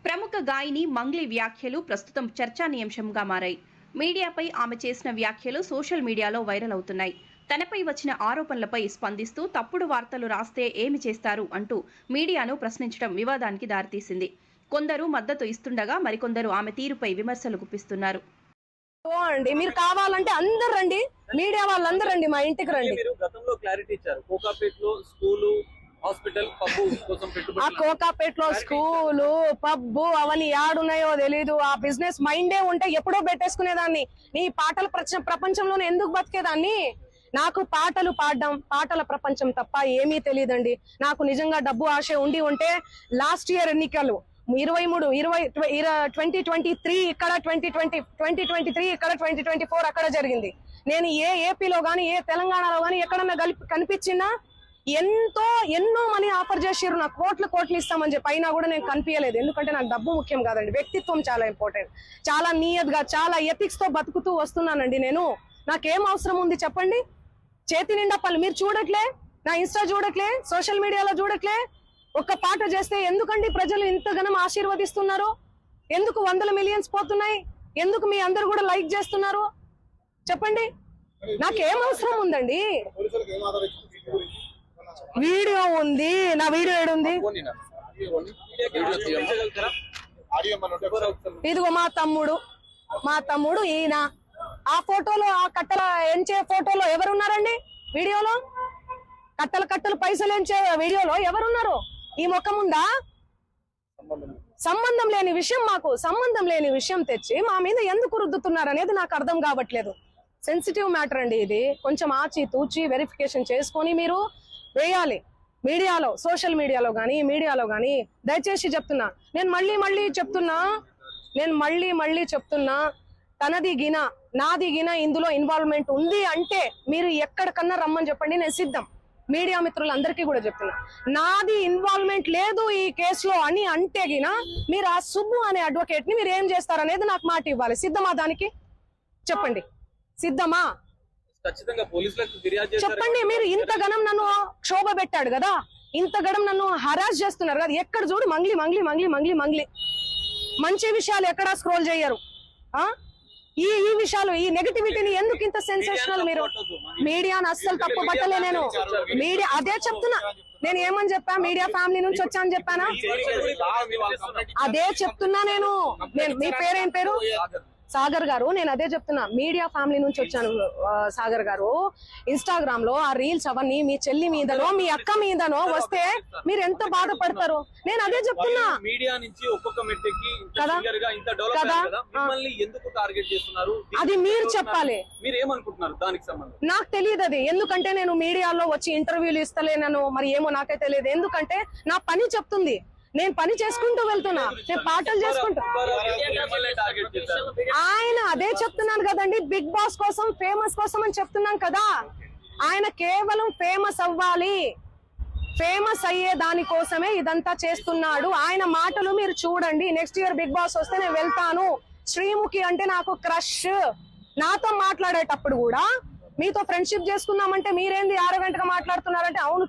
ప్రముఖ గాయని మంగ్లీ వ్యాఖ్యలు ప్రస్తుతం చర్చానీయాంశంగా మారాయి. మీడియాపై ఆమె చేసిన వ్యాఖ్యలు సోషల్ మీడియాలో వైరల్ అవుతున్నాయి. తనపై వచ్చిన ఆరోపణలపై స్పందిస్తూ తప్పుడు వార్తలు రాస్తే ఏమి చేస్తారు అంటూ మీడియాను ప్రశ్నించడం వివాదానికి దారితీసింది. కొందరు మద్దతు ఇస్తుండగా మరికొందరు ఆమె తీరుపై విమర్శలు గుప్పిస్తున్నారు. అండి మీరు కావాలంటే అందరు రండి, మీడియా వాళ్ళందరూ రండి, మా ఇంటికి రండి. మీరు గతంలో క్లారిటీ ఇచ్చారు, కోకాపేటలో స్కూలు, హాస్పిటల్, పబ్బు కోసం పెట్టుబడి. ఆ కోకాపేటలో స్కూలు, పబ్బు అవన్నీ యాడున్నాయో తెలీదు. ఆ బిజినెస్ మైండే ఉంటే ఎప్పుడో పెట్టేసుకునేదాన్ని. నీ పాటల ప్రపంచంలోనే ఎందుకు బతికేదాన్ని? నాకు పాటలు పాడడం, పాటల ప్రపంచం తప్ప ఏమీ తెలియదండి. నాకు నిజంగా డబ్బు ఆశ ఉండి ఉంటే లాస్ట్ ఇయర్ ఎన్నికలు 2023 ఇక్కడ 2023 ఇక్కడ 2024 అక్కడ జరిగింది. నేను ఏ ఏపీలో గానీ ఏ తెలంగాణలో గానీ ఎక్కడన్నా కనిపించినా ఎన్నో మనీ ఆఫర్ చేసిర్రు, నాకు కోట్లు ఇస్తామని చెప్పి. అయినా కూడా నేను కనిపించలేదు. ఎందుకంటే నాకు డబ్బు ముఖ్యం కాదండి, వ్యక్తిత్వం చాలా ఇంపార్టెంట్. చాలా నియత్ గా, చాలా ఎథిక్స్ తో బతుకుతూ వస్తున్నానండి నేను. నాకేం అవసరం ఉంది చెప్పండి? చేతి నిండా పనులు మీరు చూడట్లే, నా ఇన్స్టా చూడట్లే, సోషల్ మీడియాలో చూడట్లే. ఒక్క పాట చేస్తే ఎందుకండి ప్రజలు ఇంతగానం ఆశీర్వదిస్తున్నారు? ఎందుకు 100 మిలియన్స్ పోతున్నాయి? ఎందుకు మీ అందరు కూడా లైక్ చేస్తున్నారు చెప్పండి? నాకేం అవసరం ఉందండి? వీడియో ఉంది, నా వీడియో ఏడుంది? ఇదిగో మా తమ్ముడు ఈయన. ఆ ఫోటోలో, ఆ కట్టల ఎంచే ఫోటోలో ఎవరున్నారండి? వీడియోలో కట్టలు పైసలు ఎంచే వీడియోలో ఎవరున్నారు? ఈ ముఖం ఉందా? సంబంధం లేని విషయం, మాకు సంబంధం లేని విషయం తెచ్చి మా మీద ఎందుకు రుద్దుతున్నారు అనేది నాకు అర్థం కావట్లేదు. సెన్సిటివ్ మ్యాటర్ అండి ఇది. కొంచెం ఆచి తూచి వెరిఫికేషన్ చేసుకొని మీరు వేయాలి మీడియాలో, సోషల్ మీడియాలో గానీ. దయచేసి చెప్తున్నా, నేను మళ్ళీ చెప్తున్నా, తనది గిన నాది గిన ఇందులో ఇన్వాల్వ్మెంట్ ఉంది అంటే మీరు ఎక్కడికన్నా రమ్మని చెప్పండి, నేను సిద్ధం. మీడియా మిత్రులందరికీ కూడా చెప్తున్నా, నాది ఇన్వాల్వ్మెంట్ లేదు ఈ కేసులో అని అంటే గిన మీరు ఆ సుబ్బు అనే అడ్వకేట్ ని మీరు ఏం చేస్తారనేది నాకు మాట ఇవ్వాలి. సిద్ధమా? దానికి చెప్పండి, సిద్ధమా? చెప్పండి. మీరు ఇంతగనం నన్ను క్షోభ పెట్టాడు కదా, ఇంతగనం నన్ను హరాస్ చేస్తున్నారు కదా, ఎక్కడ చూడు మంగ్లీ. మంచి విషయాలు ఎక్కడా స్క్రోల్ చేయరు. ఈ విషయాలు, ఈ నెగటివిటీని ఎందుకు ఇంత సెన్సేషనల్? మీరు మీడియాను అస్సలు తప్పు పట్టలే నేను. మీడియా అదే చెప్తున్నా, నేను ఏమని చెప్పా? మీడియా ఫ్యామిలీ నుంచి వచ్చా అని చెప్పానా? అదే చెప్తున్నా నేను. మీ పేరేం పేరు? సాగర్ గారు. నేను అదే చెప్తున్నా, మీడియా ఫ్యామిలీ నుంచి వచ్చాను సాగర్ గారు. ఇన్స్టాగ్రామ్ లో ఆ రీల్స్ అవన్నీ మీ చెల్లి మీదనో మీ అక్క మీదనో వస్తే మీరు ఎంత బాధపడతారు? నేను అదే చెప్తున్నా. మీడియా నుంచి ఒక్కొక్క మెట్టికి అది మీరు చెప్పాలి. మీరు ఏమనుకుంటున్నారు దానికి సంబంధం? నాకు తెలియదు అది. ఎందుకంటే నేను మీడియాలో వచ్చి ఇంటర్వ్యూలు ఇస్తలేనను, మరి ఏమో నాకే తెలియదు. ఎందుకంటే నా పని చెప్తుంది, నేను పని చేసుకుంటూ వెళ్తున్నా, నేను పాటలు చేసుకుంటా. ఆయన అదే చెప్తున్నాను కదండి, బిగ్ బాస్ కోసం, ఫేమస్ కోసం అని చెప్తున్నాం కదా. ఆయన కేవలం ఫేమస్ అవ్వాలి, ఫేమస్ అయ్యే దానికోసమే ఇదంతా చేస్తున్నాడు. ఆయన మాటలు మీరు చూడండి. నెక్స్ట్ ఇయర్ బిగ్ బాస్ వస్తే నేను వెళ్తాను. శ్రీముఖి అంటే నాకు క్రష్. నాతో మాట్లాడేటప్పుడు కూడా మీతో ఫ్రెండ్షిప్ చేసుకుందామంటే మీరేంది ఆరగంటగా మాట్లాడుతున్నారంటే, అవును